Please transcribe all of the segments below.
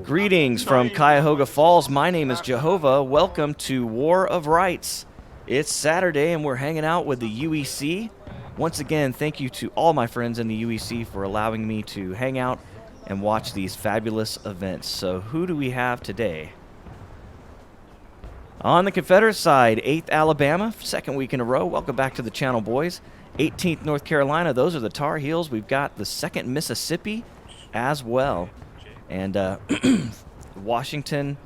Greetings from Cuyahoga Falls. My name is Jehovah. Welcome to War of Rights. It's Saturday and we're hanging out with the UEC. Once again, thank you to all my friends in the UEC for allowing me to hang out and watch these fabulous events. So who do we have today? On the Confederate side, 8th Alabama, second week in a row. Welcome back to the channel, boys. 18th North Carolina, those are the Tar Heels. We've got the 2nd Mississippi as well. And Washington,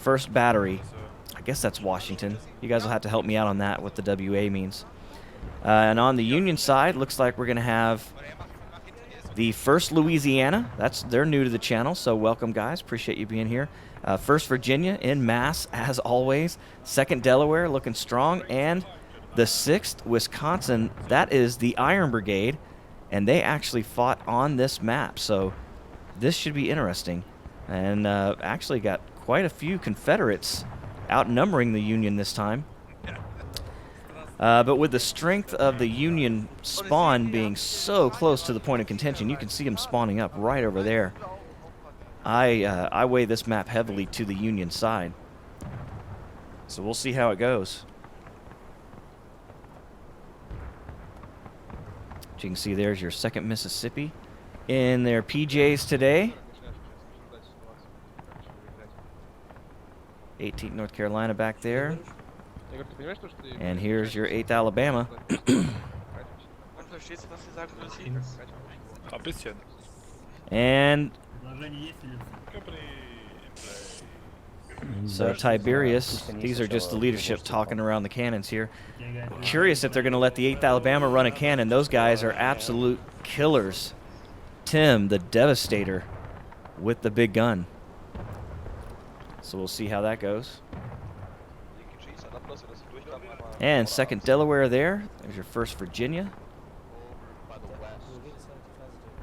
1st Battery. I guess that's Washington. You guys will have to help me out on that, what the WA means. And on the Union side, looks like we're going to have the 1st Louisiana. They're new to the channel, so welcome, guys. Appreciate you being here. 1st Virginia in mass, as always. 2nd Delaware, looking strong. And the 6th Wisconsin, that is the Iron Brigade, and they actually fought on this map. So this should be interesting. And actually got quite a few Confederates outnumbering the Union this time. But with the strength of the Union spawn being so close to the point of contention, you can see them spawning up right over there. I weigh this map heavily to the Union side. So we'll see how it goes. As you can see, there's your 2nd Mississippi in their PJs today. 18th North Carolina back there. And here's your 8th Alabama. And so Tiberius, these are just the leadership talking around the cannons here. Curious if they're going to let the 8th Alabama run a cannon. Those guys are absolute killers. Tim, the Devastator, with the big gun. So we'll see how that goes. And 2nd Delaware there. There's your 1st Virginia.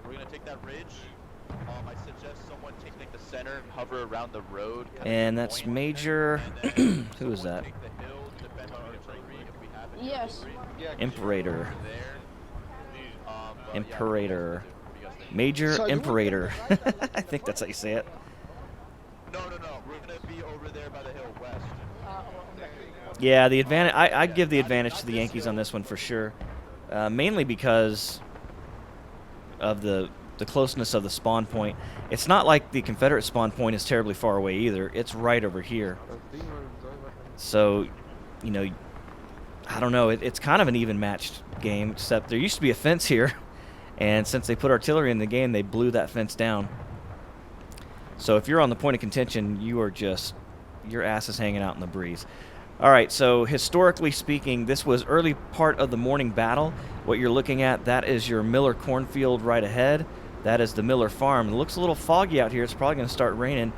We're going to take that ridge. I suggest someone take the center and hover around the road. And that's Major. Who is that? Yes. Imperator. Imperator. Major Imperator. I think that's how you say it. No. We're going to be over there by the hill west. Yeah, the advantage. I'd give the advantage to the Yankees on this one for sure. Mainly because of the closeness of the spawn point. It's not like the Confederate spawn point is terribly far away either. It's right over here. So, you know, I don't know. It's kind of an even matched game, except there used to be a fence here. And since they put artillery in the game, they blew that fence down. So if you're on the point of contention, you are just, your ass is hanging out in the breeze. All right, so historically speaking, this was early part of the morning battle. What you're looking at, that is your Miller cornfield right ahead. That is the Miller farm. It looks a little foggy out here. It's probably going to start raining.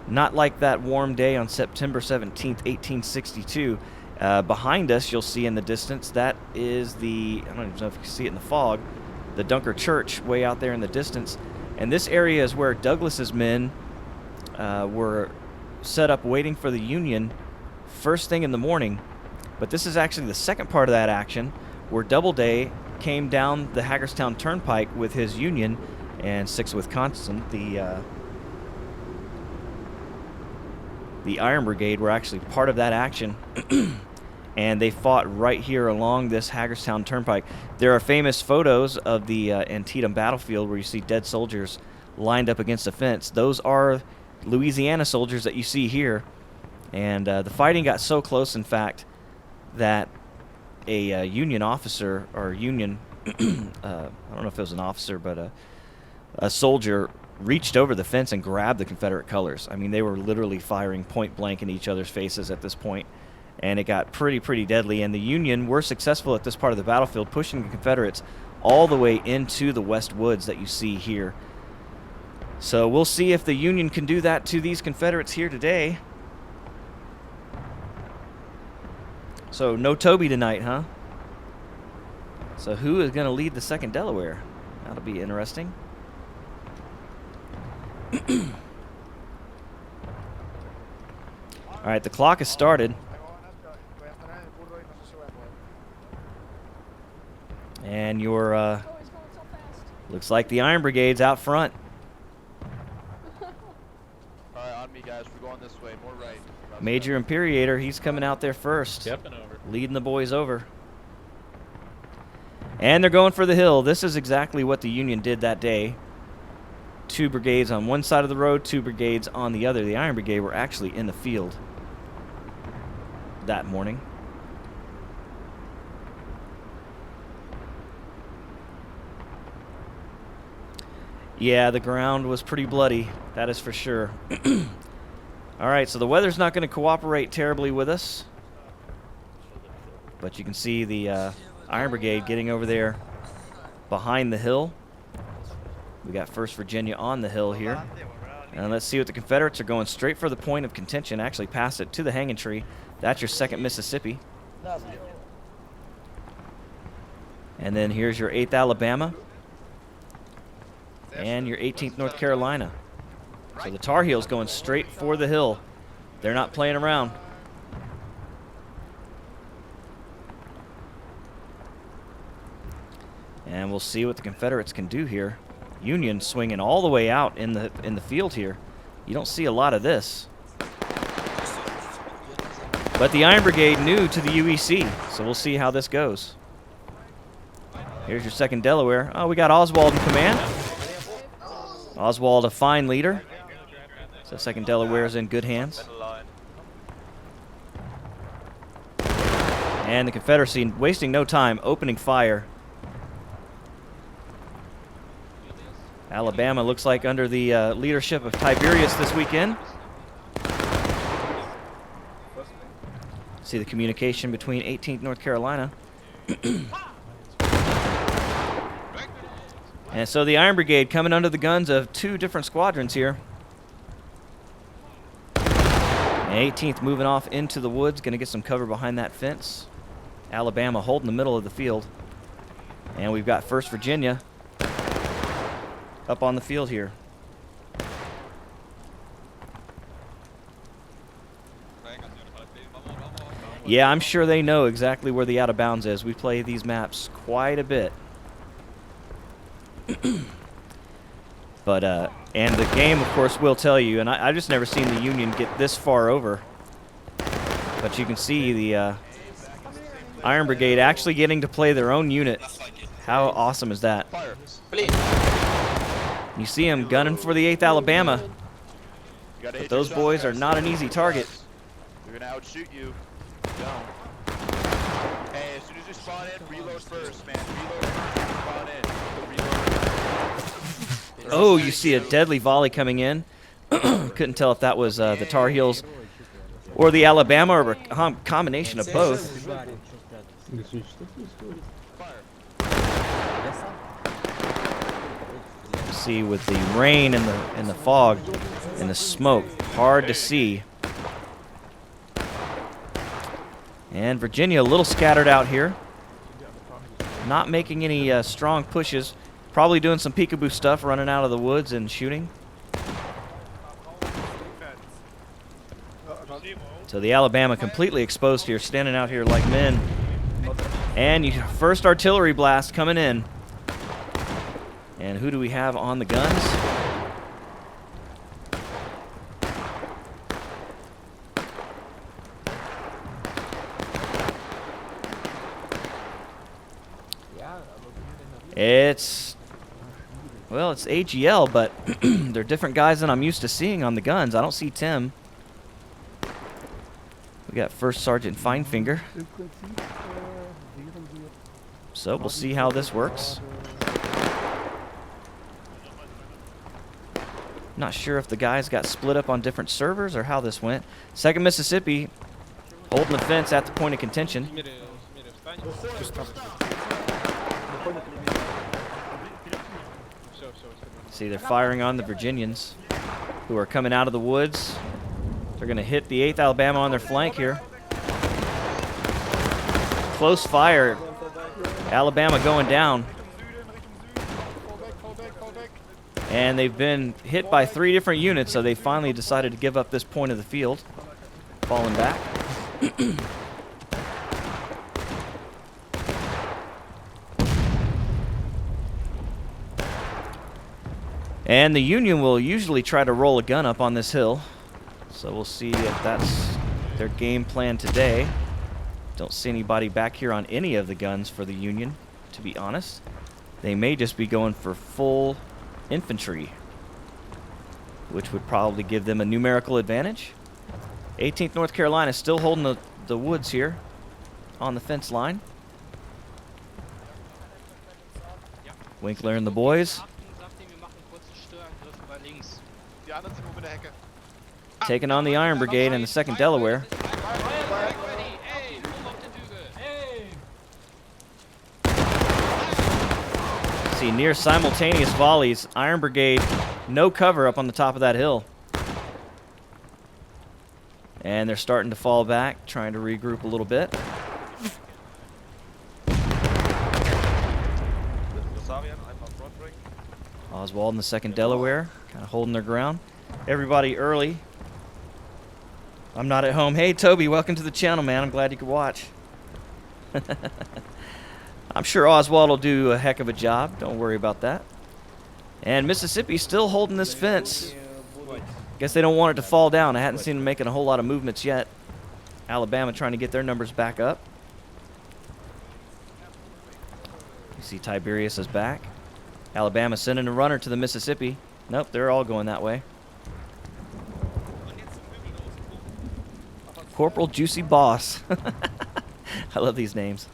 Not like that warm day on September 17th, 1862. Behind us, you'll see in the distance, that is the, I don't even know if you can see it in the fog, the Dunker Church way out there in the distance. And this area is where Douglas's men were set up waiting for the Union first thing in the morning. But this is actually the second part of that action, where Doubleday came down the Hagerstown Turnpike with his Union, and 6th Wisconsin, the Iron Brigade, were actually part of that action. And they fought right here along this Hagerstown Turnpike. There are famous photos of the Antietam battlefield where you see dead soldiers lined up against a fence. Those are Louisiana soldiers that you see here. And the fighting got so close, in fact, that a Union officer, or Union, I don't know if it was an officer, but a soldier reached over the fence and grabbed the Confederate colors. I mean, they were literally firing point blank in each other's faces at this point. And it got pretty deadly. And the Union were successful at this part of the battlefield, pushing the Confederates all the way into the West Woods that you see here. So we'll see if the Union can do that to these Confederates here today. So no Toby tonight, huh? So who is going to lead the 2nd Delaware? That'll be interesting. All right, the clock has started. And your looks like the Iron Brigade's out front. Major Imperator, he's coming out there first. Stepping over. Leading the boys over. And they're going for the hill. This is exactly what the Union did that day. 2 brigades on one side of the road, 2 brigades on the other. The Iron Brigade were actually in the field that morning. Yeah, the ground was pretty bloody, that is for sure. All right, so the weather's not going to cooperate terribly with us. But you can see the Iron Brigade getting over there behind the hill. We got 1st Virginia on the hill here. And let's see what the Confederates are going straight for the point of contention, actually past it to the hanging tree. That's your 2nd Mississippi. And then here's your 8th Alabama. And your 18th North Carolina. So the Tar Heels going straight for the hill. They're not playing around. And we'll see what the Confederates can do here. Union swinging all the way out in the field here. You don't see a lot of this. But the Iron Brigade new to the UEC, so we'll see how this goes. Here's your 2nd Delaware. Oh, we got Oswald in command. Oswald, a fine leader. So 2nd Delaware is in good hands. And the Confederacy wasting no time, opening fire. Alabama looks like under the leadership of Tiberius this weekend. See the communication between 18th North Carolina. And so the Iron Brigade coming under the guns of 2 different squadrons here. And 18th moving off into the woods, going to get some cover behind that fence. Alabama holding the middle of the field. And we've got 1st Virginia up on the field here. Yeah, I'm sure they know exactly where the out of bounds is. We play these maps quite a bit. But and the game, of course, will tell you, and I've just never seen the Union get this far over. But you can see the Iron Brigade actually getting to play their own unit. How awesome is that? You see them gunning for the 8th Alabama. But those boys are not an easy target. They're going to outshoot you. Don't. Hey, as soon as you spawn in, reload first, man. Reload first, spawn in. Reload. Oh, you see a deadly volley coming in. Couldn't tell if that was the Tar Heels or the Alabama, or a combination of both. See, with the rain and the fog and the smoke, hard to see. And Virginia a little scattered out here, not making any strong pushes. Probably doing some peekaboo stuff, running out of the woods and shooting. So the Alabama completely exposed here, standing out here like men. And you first artillery blast coming in. And who do we have on the guns? It's AGL, but they're different guys than I'm used to seeing on the guns. I don't see Tim. We got 1st Sergeant Finefinger. So we'll see how this works. Not sure if the guys got split up on different servers or how this went. 2nd Mississippi holding the fence at the point of contention. See, they're firing on the Virginians who are coming out of the woods. They're going to hit the 8th Alabama on their flank here. Close fire. Alabama going down. And they've been hit by 3 different units, so they finally decided to give up this point of the field. Falling back. And the Union will usually try to roll a gun up on this hill. So we'll see if that's their game plan today. Don't see anybody back here on any of the guns for the Union, to be honest. They may just be going for full infantry, which would probably give them a numerical advantage. 18th North Carolina still holding the woods here on the fence line. Winkler and the boys taking on the Iron Brigade and the 2nd Delaware. See near simultaneous volleys. Iron Brigade, no cover up on the top of that hill. And they're starting to fall back, trying to regroup a little bit. Oswald and the 2nd Delaware kind of holding their ground. Everybody early. I'm not at home. Hey, Toby, welcome to the channel, man. I'm glad you could watch. I'm sure Oswald will do a heck of a job. Don't worry about that. And Mississippi's still holding this fence. Guess they don't want it to fall down. I hadn't seen them making a whole lot of movements yet. Alabama trying to get their numbers back up. You see Tiberius is back. Alabama sending a runner to the Mississippi. Nope, they're all going that way. Corporal Juicy Boss. I love these names.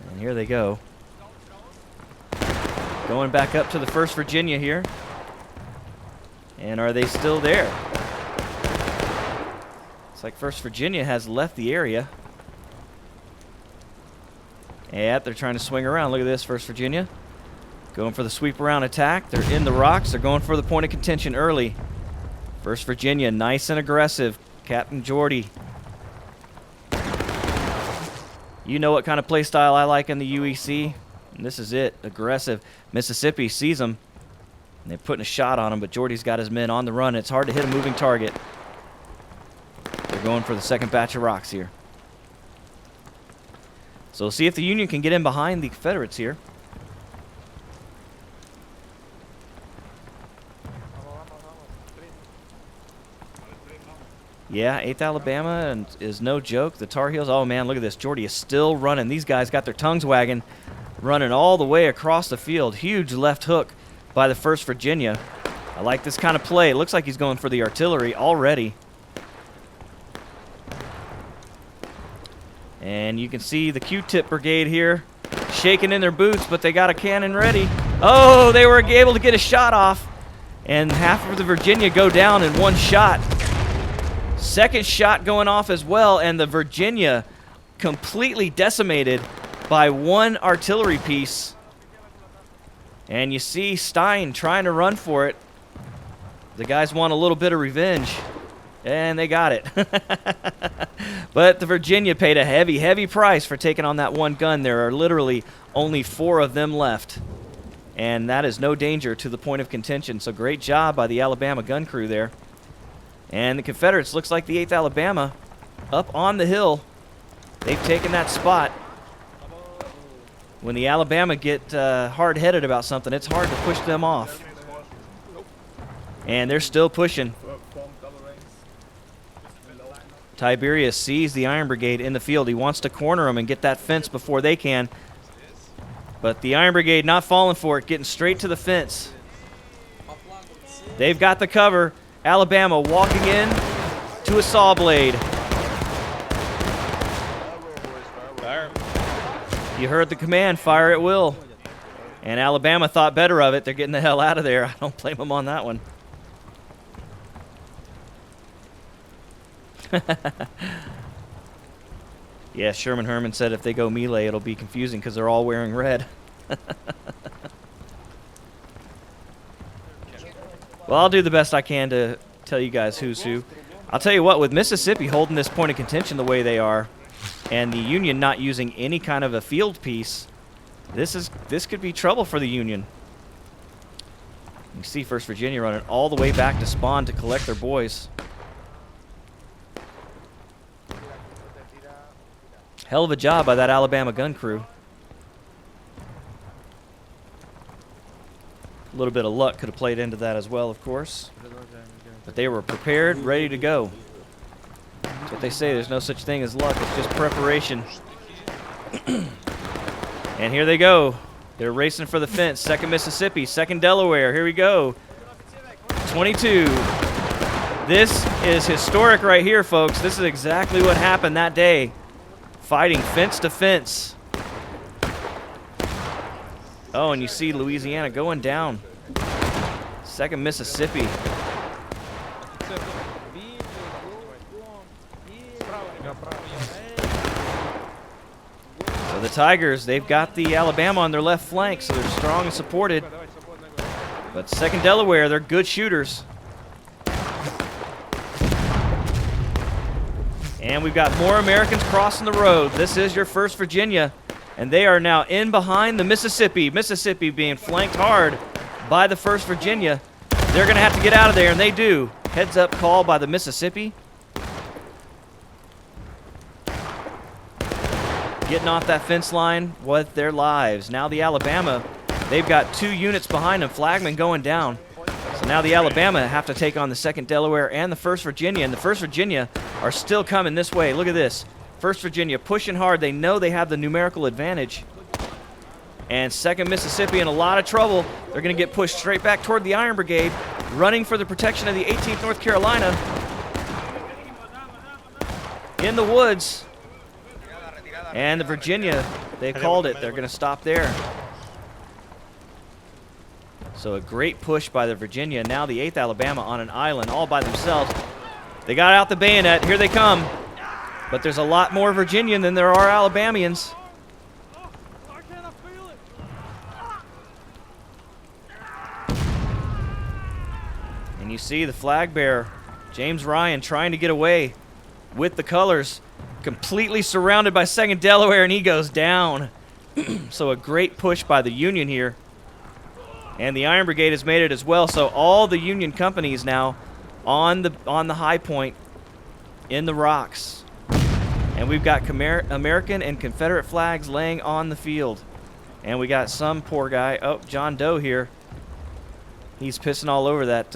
And here they go. Going back up to the 1st Virginia here. And are they still there? It's like 1st Virginia has left the area. Yeah, they're trying to swing around. Look at this, 1st Virginia. Going for the sweep around attack. They're in the rocks. They're going for the point of contention early. 1st Virginia, nice and aggressive. Captain Jordy. You know what kind of play style I like in the UEC. And this is it, aggressive. Mississippi sees them. And they're putting a shot on him, but Jordy's got his men on the run. It's hard to hit a moving target. They're going for the 2nd batch of rocks here. So we'll see if the Union can get in behind the Confederates here. Yeah, 8th Alabama is no joke. The Tar Heels, oh man, look at this. Jordy is still running. These guys got their tongues wagging, running all the way across the field. Huge left hook by the 1st Virginia. I like this kind of play. It looks like he's going for the artillery already. And you can see the Q-tip brigade here shaking in their boots, but they got a cannon ready. Oh, they were able to get a shot off. And half of the Virginia go down in one shot. 2nd shot going off as well, and the Virginia completely decimated by one artillery piece. And you see Stein trying to run for it. The guys want a little bit of revenge, and they got it. But the Virginia paid a heavy, heavy price for taking on that one gun. There are literally only 4 of them left, and that is no danger to the point of contention. So great job by the Alabama gun crew there. And the Confederates, looks like the 8th Alabama up on the hill. They've taken that spot. When the Alabama get hard-headed about something, it's hard to push them off. And they're still pushing. Tiberius sees the Iron Brigade in the field. He wants to corner them and get that fence before they can. But the Iron Brigade not falling for it, getting straight to the fence. They've got the cover. Alabama walking in to a saw blade. Fire. You heard the command, fire at will. And Alabama thought better of it. They're getting the hell out of there. I don't blame them on that one. Yeah, Sherman Herman said if they go melee, it'll be confusing because they're all wearing red. Well, I'll do the best I can to tell you guys who's who. I'll tell you what, with Mississippi holding this point of contention the way they are, and the Union not using any kind of a field piece, this could be trouble for the Union. You see 1st Virginia running all the way back to spawn to collect their boys. Hell of a job by that Alabama gun crew. A little bit of luck could have played into that as well, of course. But they were prepared, ready to go. That's what they say. There's no such thing as luck. It's just preparation. And here they go. They're racing for the fence. 2nd Mississippi, 2nd Delaware. Here we go. 22. This is historic right here, folks. This is exactly what happened that day. Fighting fence to fence. Oh, and you see Louisiana going down. 2nd Mississippi. So the Tigers, they've got the Alabama on their left flank, so they're strong and supported. But 2nd Delaware, they're good shooters. And we've got more Americans crossing the road. This is your 1st Virginia, and they are now in behind the Mississippi. Mississippi being flanked hard by the 1st Virginia. They're going to have to get out of there, and they do. Heads up call by the Mississippi. Getting off that fence line with their lives. Now the Alabama, they've got 2 units behind them. Flagman going down. So now the Alabama have to take on the 2nd Delaware and the 1st Virginia. And the 1st Virginia are still coming this way. Look at this. 1st Virginia pushing hard. They know they have the numerical advantage. And 2nd Mississippi in a lot of trouble. They're going to get pushed straight back toward the Iron Brigade, running for the protection of the 18th North Carolina. In the woods. And the Virginia, they called it. They're going to stop there. So a great push by the Virginia. Now the 8th Alabama on an island all by themselves. They got out the bayonet. Here they come. But there's a lot more Virginian than there are Alabamians. And you see the flag bearer, James Ryan, trying to get away with the colors. Completely surrounded by 2nd Delaware, and he goes down. So a great push by the Union here. And the Iron Brigade has made it as well. So all the Union companies now on the high point in the rocks. And we've got American and Confederate flags laying on the field. And we got some poor guy, oh, John Doe here. He's pissing all over that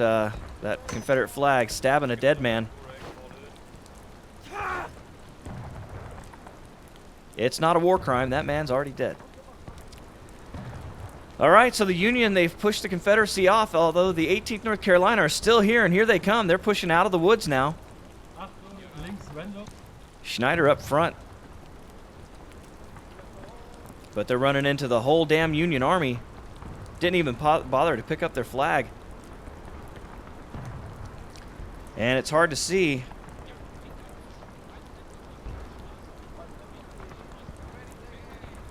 that Confederate flag, stabbing a dead man. It's not a war crime. That man's already dead. All right, so the Union, they've pushed the Confederacy off, although the 18th North Carolina are still here, and here they come. They're pushing out of the woods now. Schneider up front. But they're running into the whole damn Union Army. Didn't even bother to pick up their flag. And it's hard to see.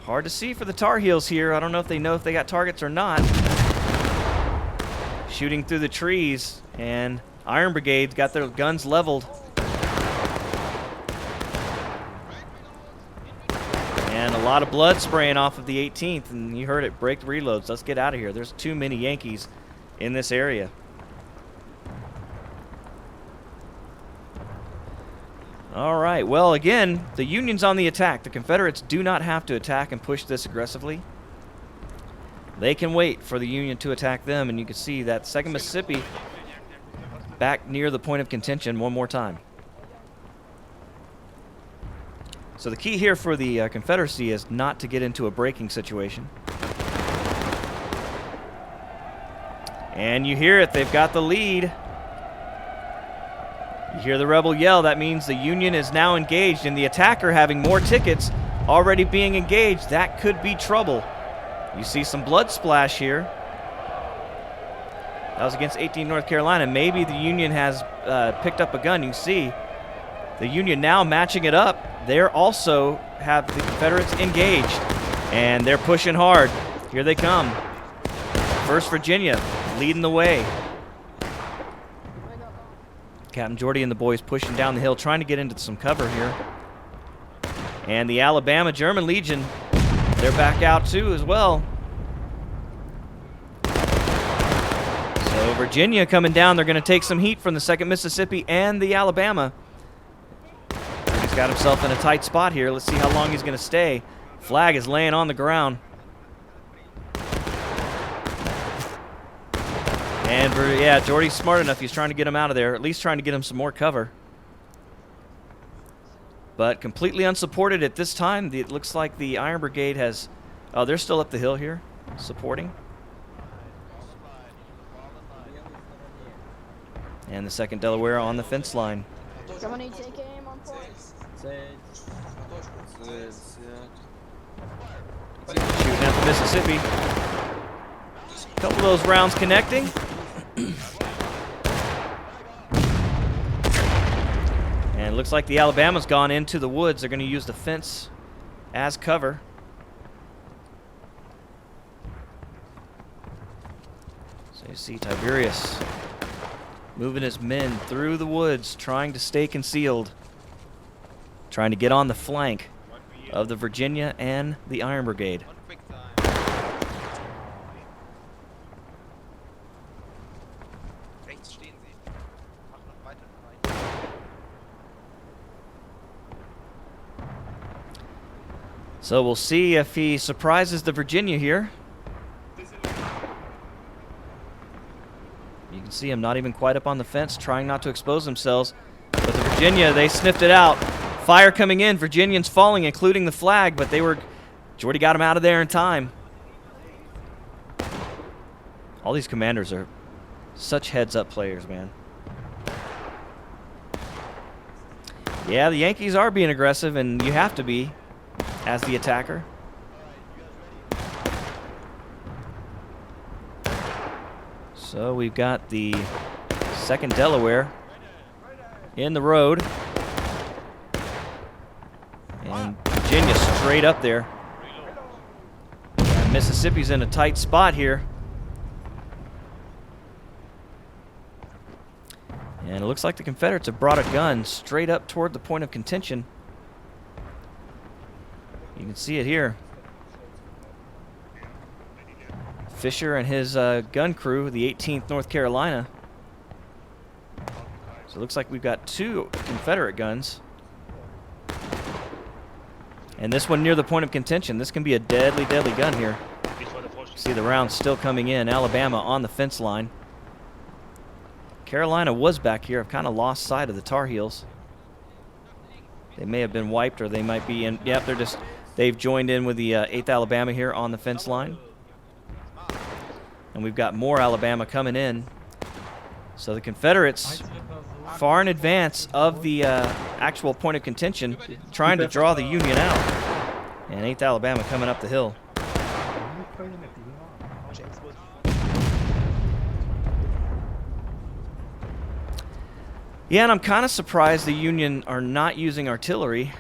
Hard to see for the Tar Heels here. I don't know if they got targets or not. Shooting through the trees, and Iron Brigade's got their guns leveled. And a lot of blood spraying off of the 18th, and you heard it, break the reloads. Let's get out of here. There's too many Yankees in this area. All right, well, again, the Union's on the attack. The Confederates do not have to attack and push this aggressively. They can wait for the Union to attack them, and you can see that 2nd Mississippi back near the point of contention one more time. So the key here for the Confederacy is not to get into a breaking situation. And you hear it, they've got the lead. You hear the rebel yell, that means the Union is now engaged, and the attacker having more tickets already being engaged. That could be trouble. You see some blood splash here. That was against 18 North Carolina. Maybe the Union has picked up a gun. You see the Union now matching it up. They're also have the Confederates engaged, and they're pushing hard. Here they come. 1st Virginia leading the way. Captain Jordy and the boys pushing down the hill, trying to get into some cover here. And the Alabama German Legion, they're back out too as well. So Virginia coming down. They're going to take some heat from the 2nd Mississippi and the Alabama. He's got himself in a tight spot here. Let's see how long he's going to stay. Flag is laying on the ground. And yeah, Jordy's smart enough. He's trying to get him out of there, at least trying to get him some more cover. but completely unsupported at this time. It looks like the Iron Brigade has... Oh, they're still up the hill here, supporting. And the 2nd Delaware on the fence line. Someone need to take aim on point. Shooting at the Mississippi. A couple of those rounds connecting. And it looks like the Alabama's gone into the woods. They're going to use the fence as cover. So you see Tiberius moving his men through the woods, trying to stay concealed, trying to get on the flank of the Virginia and the Iron Brigade. So we'll see if he surprises the Virginia here. You can see him not even quite up on the fence, trying not to expose themselves. But the Virginia, they sniffed it out. Fire coming in, Virginians falling, including the flag, but Jordy got him out of there in time. All these commanders are such heads-up players, man. Yeah, the Yankees are being aggressive, and you have to be as the attacker. So we've got the 2nd Delaware in the road. And Virginia straight up there. And Mississippi's in a tight spot here. And it looks like the Confederates have brought a gun straight up toward the point of contention. You can see it here. Fisher and his gun crew, the 18th North Carolina. So it looks like we've got 2 Confederate guns. And this one near the point of contention. This can be a deadly, deadly gun here. See the rounds still coming in. Alabama on the fence line. Carolina was back here. I've kind of lost sight of the Tar Heels. They may have been wiped, or they might be in. Yep, they've joined in with the 8th Alabama here on the fence line. And we've got more Alabama coming in. So the Confederates far in advance of the actual point of contention, trying to draw the Union out. And 8th Alabama coming up the hill. Yeah, and I'm kind of surprised the Union are not using artillery.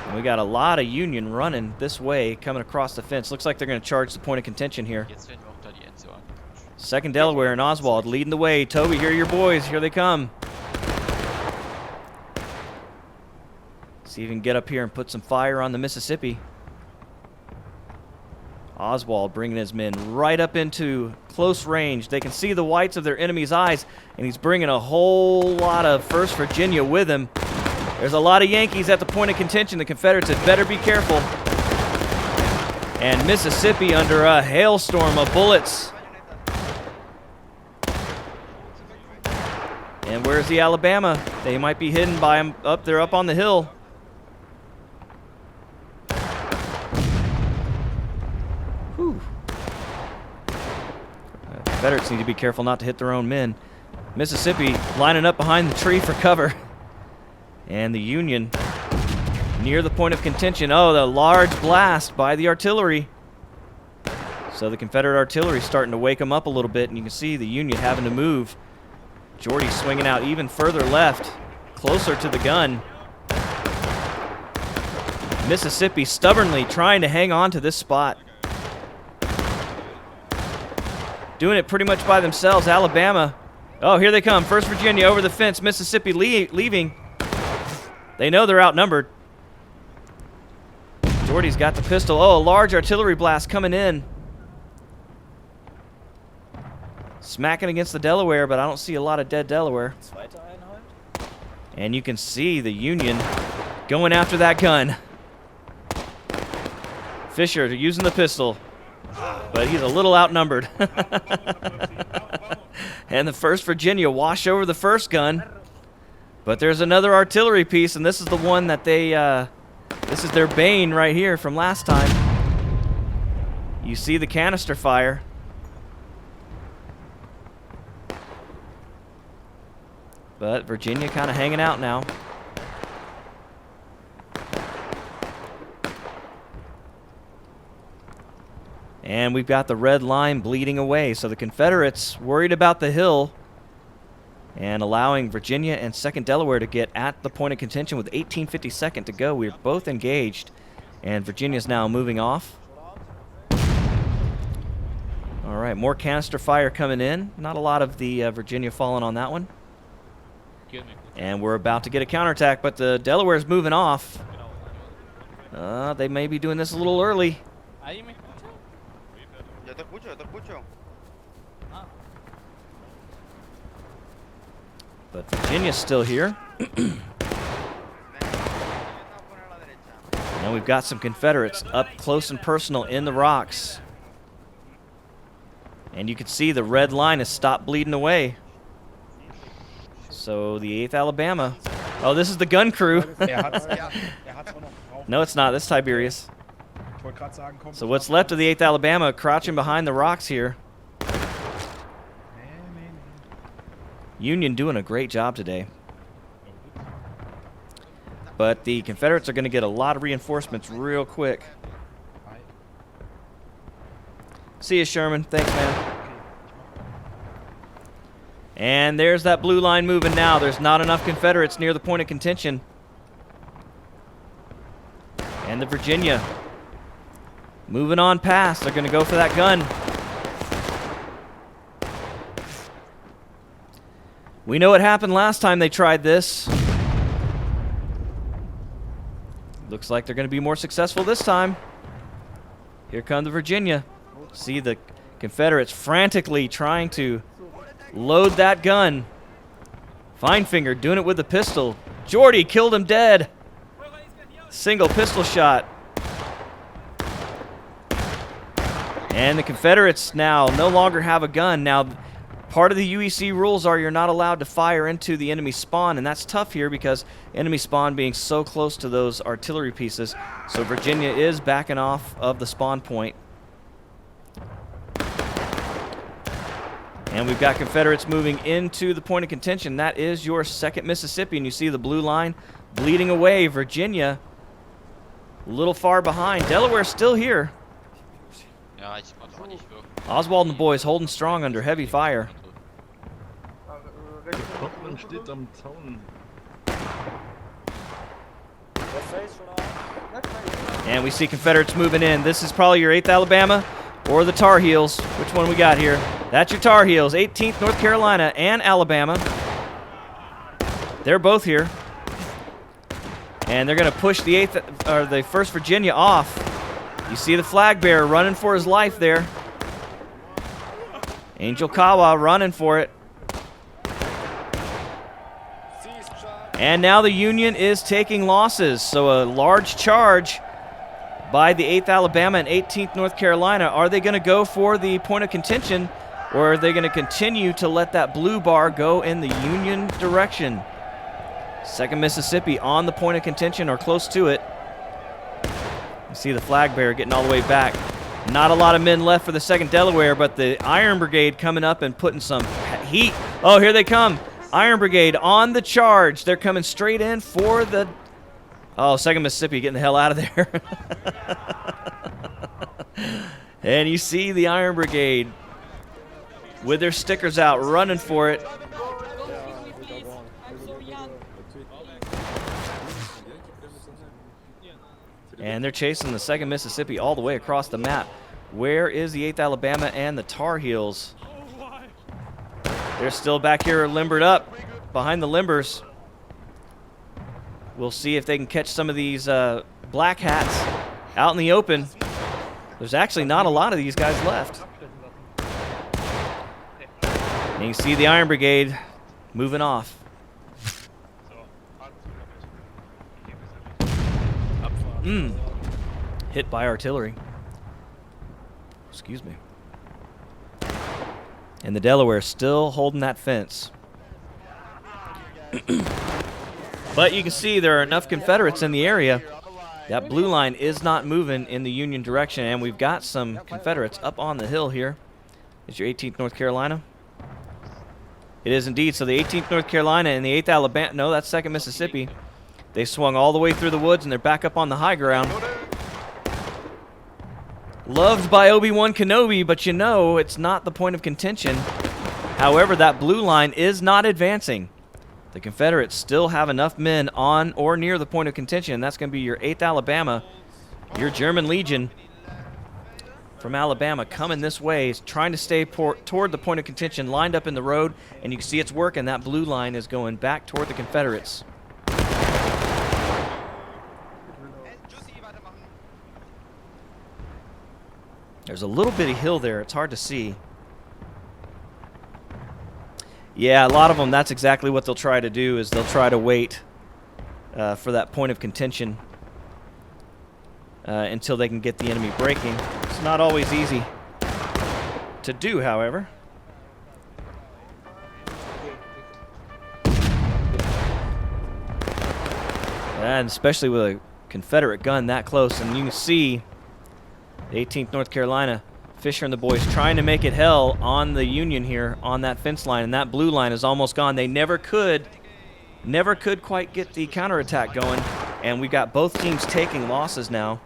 And we got a lot of Union running this way, coming across the fence. Looks like they're going to charge the point of contention here. 2nd Delaware and Oswald leading the way. Toby, here are your boys. Here they come. See if you can get up here and put some fire on the Mississippi. Oswald bringing his men right up into close range. They can see the whites of their enemy's eyes, and he's bringing a whole lot of 1st Virginia with him. There's a lot of Yankees at the point of contention. The Confederates had better be careful. And Mississippi under a hailstorm of bullets. And where's the Alabama? They might be hidden by him up there, up on the hill. Whew. Confederates need to be careful not to hit their own men. Mississippi lining up behind the tree for cover. And the Union near the point of contention. Oh, the large blast by the artillery. So the Confederate artillery starting to wake them up a little bit, and you can see the Union having to move. Jordy swinging out even further left, closer to the gun. Mississippi stubbornly trying to hang on to this spot. Doing it pretty much by themselves. Alabama. Oh, here they come. 1st Virginia over the fence. Mississippi leaving. They know they're outnumbered. Jordy's got the pistol. Oh, a large artillery blast coming in. Smacking against the Delaware, but I don't see a lot of dead Delaware. And you can see the Union going after that gun. Fisher using the pistol, but he's a little outnumbered. And the 1st Virginia wash over the first gun. But there's another artillery piece, and this is the one that they, this is their bane right here from last time. You see the canister fire. But Virginia kind of hanging out now. And we've got the red line bleeding away. So the Confederates worried about the hill and allowing Virginia and 2nd Delaware to get at the point of contention with 18:52 to go. We're both engaged, and Virginia's now moving off. All right, more canister fire coming in. Not a lot of the Virginia falling on that one. And we're about to get a counterattack, but the Delaware's moving off. They may be doing this a little early. But Virginia's still here. And we've got some Confederates up close and personal in the rocks. And you can see the red line has stopped bleeding away. So the 8th Alabama. Oh, this is the gun crew. No, it's not. This is Tiberius. So what's left of the 8th Alabama crouching behind the rocks here. Union doing a great job today. But the Confederates are going to get a lot of reinforcements real quick. See you, Sherman. Thanks, man. And there's that blue line moving now. There's not enough Confederates near the point of contention. And the Virginia moving on past. They're going to go for that gun. We know what happened last time they tried this. Looks like they're going to be more successful this time. Here come the Virginia. See the Confederates frantically trying to load that gun. Finefinger doing it with the pistol. Jordy killed him dead. Single pistol shot. And the Confederates now no longer have a gun. Now, part of the UEC rules are you're not allowed to fire into the enemy spawn, and that's tough here because enemy spawn being so close to those artillery pieces. So Virginia is backing off of the spawn point. And we've got Confederates moving into the point of contention. That is your 2nd Mississippi, and you see the blue line bleeding away. Virginia a little far behind. Delaware still here. Oswald and the boys holding strong under heavy fire. And we see Confederates moving in. This is probably your 8th Alabama or the Tar Heels. Which one we got here? That's your Tar Heels. 18th North Carolina and Alabama. They're both here. And they're going to push the 1st Virginia off. You see the flag bearer running for his life there. Angel Kawa running for it. And now the Union is taking losses. So a large charge by the 8th Alabama and 18th North Carolina. Are they going to go for the point of contention, or are they going to continue to let that blue bar go in the Union direction? 2nd Mississippi on the point of contention or close to it. You see the flag bearer getting all the way back. Not a lot of men left for the 2nd Delaware, but the Iron Brigade coming up and putting some heat. Oh, here they come. Iron Brigade on the charge. They're coming straight in for the... Oh, 2nd Mississippi getting the hell out of there. And you see the Iron Brigade with their stickers out running for it. And they're chasing the 2nd Mississippi all the way across the map. Where is the 8th Alabama and the Tar Heels? They're still back here limbered up behind the limbers. We'll see if they can catch some of these black hats out in the open. There's actually not a lot of these guys left. And you see the Iron Brigade moving off. Hit by artillery. Excuse me. And the Delaware still holding that fence. But you can see there are enough Confederates in the area. That blue line is not moving in the Union direction, and we've got some Confederates up on the hill here. Is your 18th North Carolina? It is indeed. So the 18th North Carolina and the 8th Alabama, no, that's 2nd Mississippi. They swung all the way through the woods, and they're back up on the high ground. Loved by Obi-Wan Kenobi, but you know it's not the point of contention. However, that blue line is not advancing. The Confederates still have enough men on or near the point of contention, and that's going to be your 8th Alabama, your German Legion from Alabama coming this way, is trying to stay toward the point of contention, lined up in the road, and you can see it's working. That blue line is going back toward the Confederates. There's a little bitty hill there. It's hard to see. Yeah, a lot of them, that's exactly what they'll try to do, is they'll try to wait for that point of contention until they can get the enemy breaking. It's not always easy to do, however. And especially with a Confederate gun that close, and you can see the 18th North Carolina, Fisher and the boys trying to make it hell on the Union here on that fence line, and that blue line is almost gone. They never could quite get the counterattack going, and we've got both teams taking losses now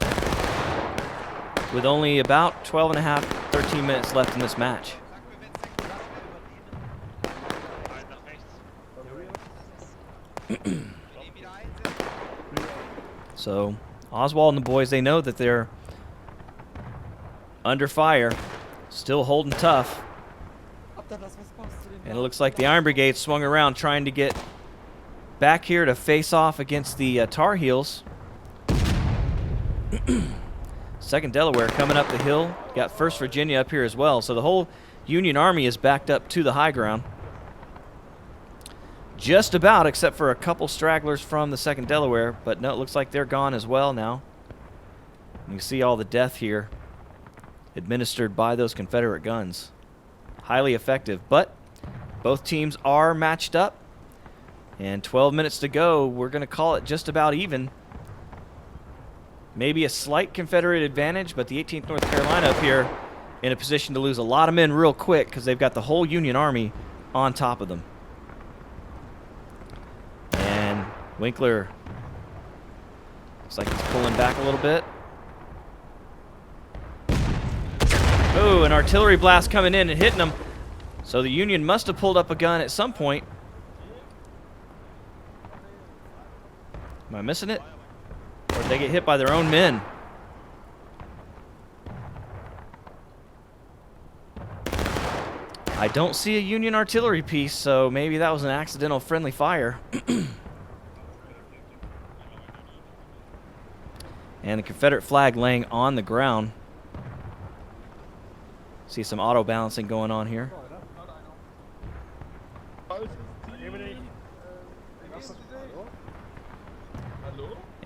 with only about 12 and a half, 13 minutes left in this match. So Oswald and the boys, they know that they're under fire, still holding tough. And it looks like the Iron Brigade swung around trying to get back here to face off against the Tar Heels. 2nd Delaware coming up the hill. Got 1st Virginia up here as well. So the whole Union Army is backed up to the high ground. Just about, except for a couple stragglers from the 2nd Delaware. But no, it looks like they're gone as well now. You can see all the death here administered by those Confederate guns. Highly effective, but both teams are matched up, and 12 minutes to go. We're going to call it just about even. Maybe a slight Confederate advantage, but the 18th North Carolina up here in a position to lose a lot of men real quick because they've got the whole Union Army on top of them. And Winkler looks like he's pulling back a little bit. Oh, an artillery blast coming in and hitting them. So the Union must have pulled up a gun at some point. Am I missing it? Or did they get hit by their own men? I don't see a Union artillery piece, so maybe that was an accidental friendly fire. And the Confederate flag laying on the ground. See some auto balancing going on here.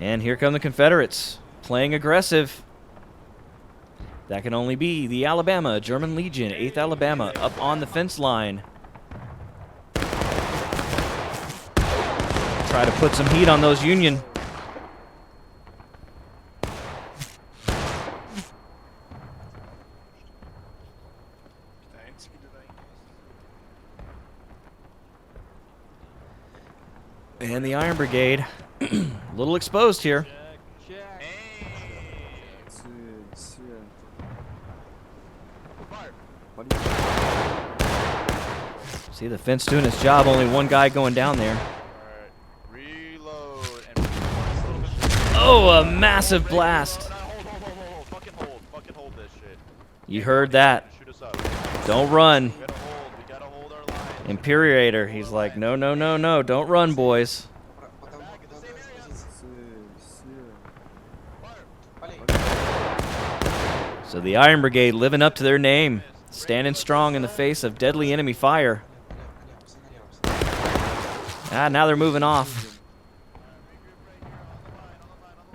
And here come the Confederates playing aggressive. That can only be the Alabama, German Legion, 8th Alabama, up on the fence line. Try to put some heat on those Union. And the Iron Brigade, a little exposed here. See the fence doing its job, only one guy going down there. Reload and oh, a massive blast. Fucking hold this shit. You heard that. Shoot us up. Don't run. We gotta hold our line. Imperator, he's like, no, no, no, no, don't run, boys. Back in the same area. So the Iron Brigade living up to their name, standing strong in the face of deadly enemy fire. Ah, now they're moving off.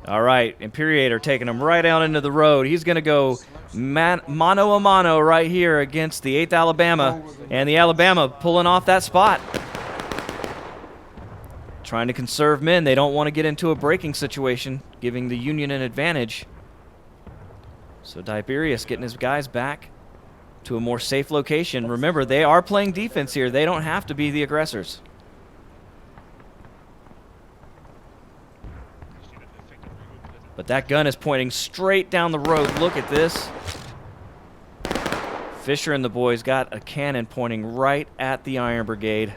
All right, Imperator taking them right out into the road. He's going to go mano a mano right here against the 8th Alabama. And the Alabama pulling off that spot. Trying to conserve men. They don't want to get into a breaking situation, giving the Union an advantage. So Tiberius getting his guys back to a more safe location. Remember, they are playing defense here. They don't have to be the aggressors. But that gun is pointing straight down the road. Look at this. Fisher and the boys got a cannon pointing right at the Iron Brigade.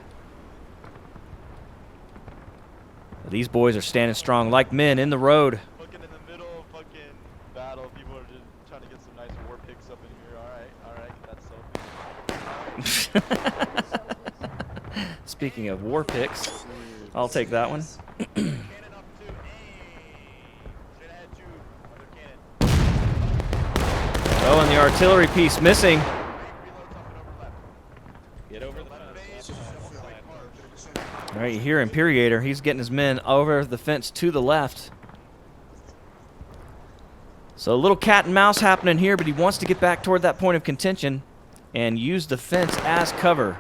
These boys are standing strong like men in the road. Looking in the middle of fucking battle, people are just trying to get some nice war picks up in here. Alright, that's so. Speaking of war picks, I'll take that one. Cannon up two, should have had two other cannon. Oh, and the artillery piece missing. Get over the fence. All right, you hear Imperator. He's getting his men over the fence to the left. So a little cat and mouse happening here, but he wants to get back toward that point of contention and use the fence as cover.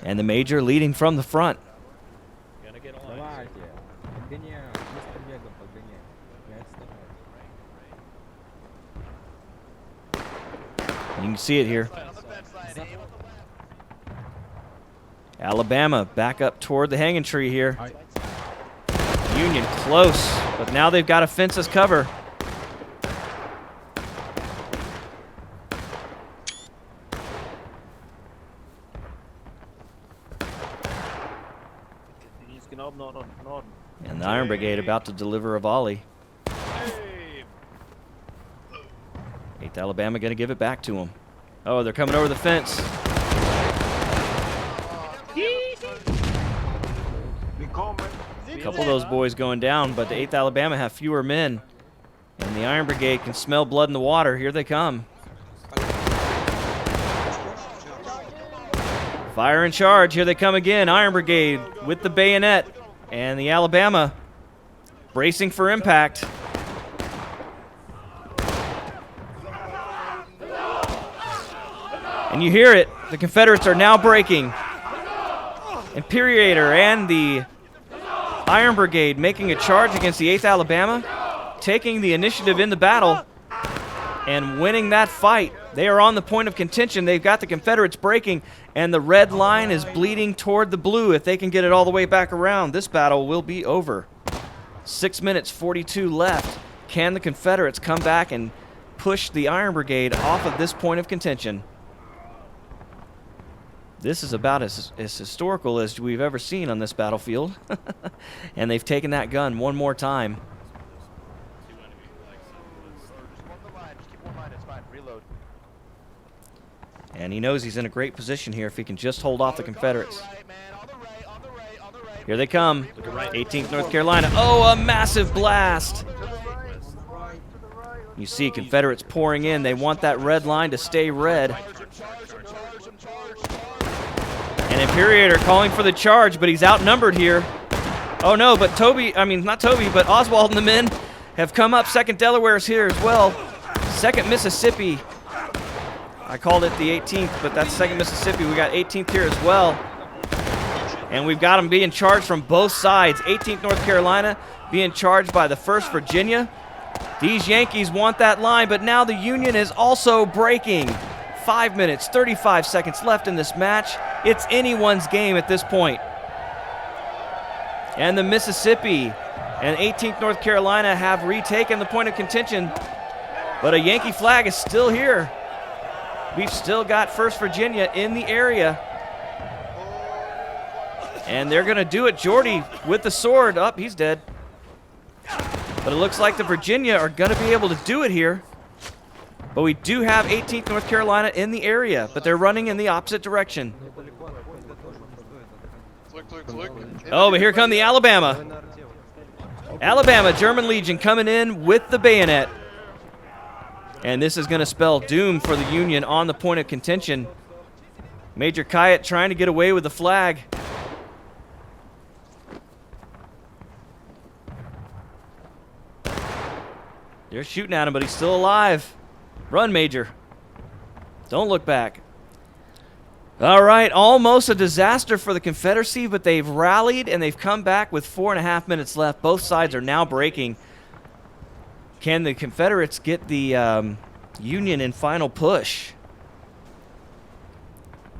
And the Major leading from the front. Gonna get a line. You can see it here. Alabama back up toward the hanging tree here. Union close, but now they've got a fence as cover. And the Iron Brigade about to deliver a volley. 8th Alabama going to give it back to them. Oh, they're coming over the fence. A couple of those boys going down, but the 8th Alabama have fewer men. And the Iron Brigade can smell blood in the water. Here they come. Fire and charge. Here they come again. Iron Brigade with the bayonet. And the Alabama bracing for impact. And you hear it. The Confederates are now breaking. Imperator and the Iron Brigade making a charge against the 8th Alabama, taking the initiative in the battle and winning that fight. They are on the point of contention. They've got the Confederates breaking, and the red line is bleeding toward the blue. If they can get it all the way back around, this battle will be over. 6 minutes, 42 left. Can the Confederates come back and push the Iron Brigade off of this point of contention? This is about as historical as we've ever seen on this battlefield. And they've taken that gun one more time. And he knows he's in a great position here if he can just hold off the Confederates. Here they come. 18th North Carolina. Oh, a massive blast. You see Confederates pouring in. They want that red line to stay red. And Imperator calling for the charge, but he's outnumbered here. Oh no, but but Oswald and the men have come up. 2nd Delaware's here as well. 2nd Mississippi. I called it the 18th, but that's 2nd Mississippi. We got 18th here as well. And we've got them being charged from both sides. 18th North Carolina being charged by the 1st Virginia. These Yankees want that line, but now the Union is also breaking. 5 minutes, 35 seconds left in this match. It's anyone's game at this point. And the Mississippi and 18th North Carolina have retaken the point of contention, but a Yankee flag is still here. We've still got 1st Virginia in the area. And they're going to do it. Jordy with the sword. Oh, he's dead. But it looks like the Virginia are going to be able to do it here. But we do have 18th North Carolina in the area, but they're running in the opposite direction. Oh, but here come the Alabama. Alabama, German Legion coming in with the bayonet. And this is going to spell doom for the Union on the point of contention. Major Kyatt trying to get away with the flag. They're shooting at him, but he's still alive. Run, Major. Don't look back. All right, almost a disaster for the Confederacy, but they've rallied and they've come back with 4.5 minutes left. Both sides are now breaking. Can the Confederates get the Union in final push?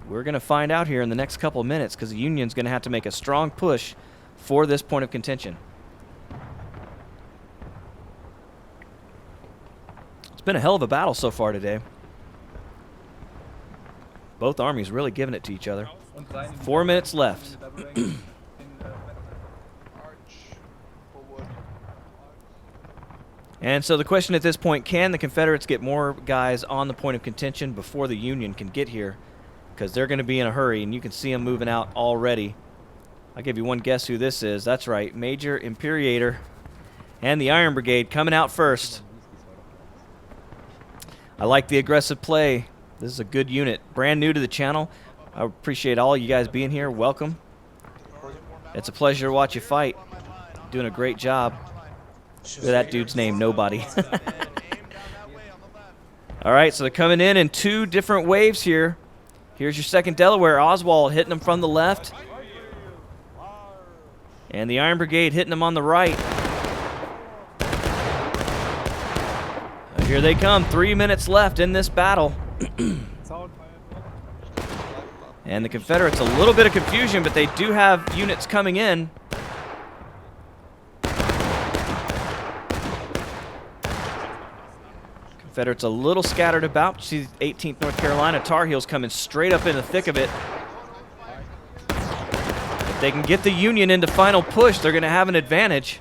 We're going to find out here in the next couple of minutes because the Union's going to have to make a strong push for this point of contention. It's been a hell of a battle so far today. Both armies really giving it to each other. 4 minutes left. And so the question at this point, can the Confederates get more guys on the point of contention before the Union can get here? Because they're going to be in a hurry, and you can see them moving out already. I'll give you one guess who this is. That's right, Major Imperator and the Iron Brigade coming out first. I like the aggressive play. This is a good unit. Brand new to the channel. I appreciate all you guys being here. Welcome. It's a pleasure to watch you fight. Doing a great job. Look at that dude's name, Nobody. All right, so they're coming in 2 different waves here. Here's your 2nd Delaware. Oswald hitting them from the left. And the Iron Brigade hitting them on the right. Here they come. 3 minutes left in this battle. And the Confederates, a little bit of confusion, but they do have units coming in. Confederates a little scattered about. See 18th North Carolina Tar Heels coming straight up in the thick of it. If they can get the Union into final push, they're going to have an advantage.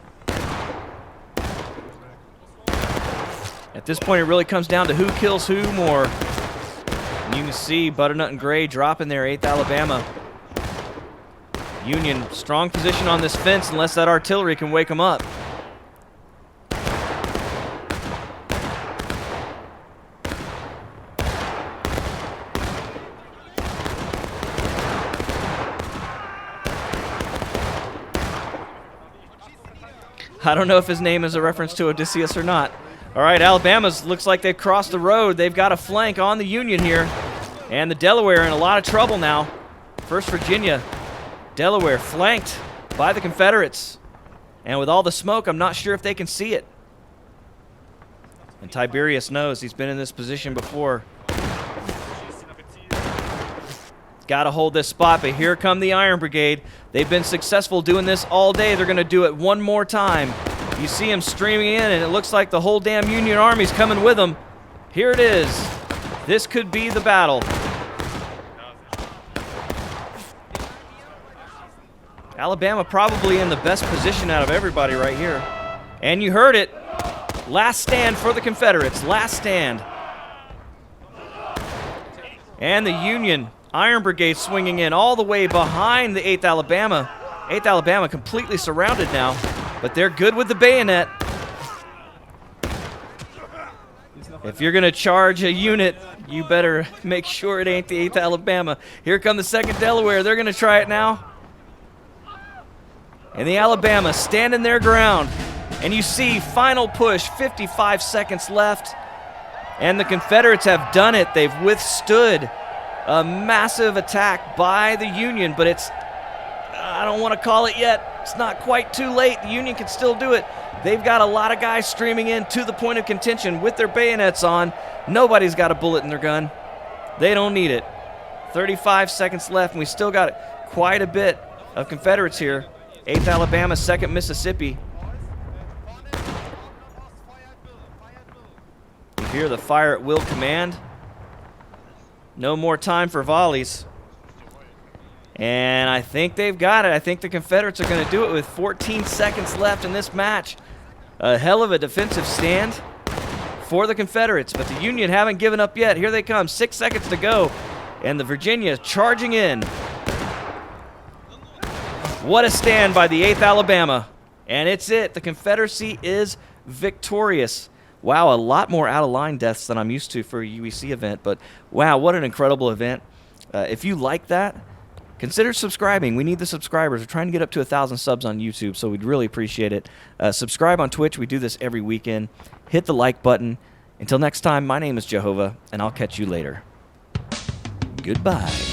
At this point, it really comes down to who kills who more. And you can see Butternut and Gray dropping there, 8th Alabama. Union, strong position on this fence unless that artillery can wake them up. I don't know if his name is a reference to Odysseus or not. All right, Alabama's looks like they've crossed the road. They've got a flank on the Union here. And the Delaware in a lot of trouble now. 1st Virginia, Delaware flanked by the Confederates. And with all the smoke, I'm not sure if they can see it. And Tiberius knows. He's been in this position before. Got to hold this spot, but here come the Iron Brigade. They've been successful doing this all day. They're going to do it one more time. You see them streaming in, and it looks like the whole damn Union Army's coming with them. Here it is. This could be the battle. Alabama probably in the best position out of everybody right here. And you heard it. Last stand for the Confederates. Last stand. And the Union Iron Brigade swinging in all the way behind the 8th Alabama. 8th Alabama completely surrounded now, but they're good with the bayonet. If you're going to charge a unit, you better make sure it ain't the 8th Alabama. Here come the 2nd Delaware. They're going to try it now. And the Alabama standing their ground. And you see final push, 55 seconds left. And the Confederates have done it. They've withstood a massive attack by the Union, but it's, I don't want to call it yet. It's not quite too late. The Union can still do it. They've got a lot of guys streaming in to the point of contention with their bayonets on. Nobody's got a bullet in their gun. They don't need it. 35 seconds left, and we still got quite a bit of Confederates here. 8th Alabama, 2nd Mississippi. You hear the fire at will command. No more time for volleys. And I think they've got it. I think the Confederates are going to do it with 14 seconds left in this match. A hell of a defensive stand for the Confederates, but the Union haven't given up yet. Here they come, 6 seconds to go, and the Virginia charging in. What a stand by the 8th Alabama. And it's it. The Confederacy is victorious. Wow, a lot more out-of-line deaths than I'm used to for a UEC event, but wow, what an incredible event. If you like that, consider subscribing. We need the subscribers. We're trying to get up to 1,000 subs on YouTube, so we'd really appreciate it. Subscribe on Twitch. We do this every weekend. Hit the like button. Until next time, my name is Jehovah, and I'll catch you later. Goodbye.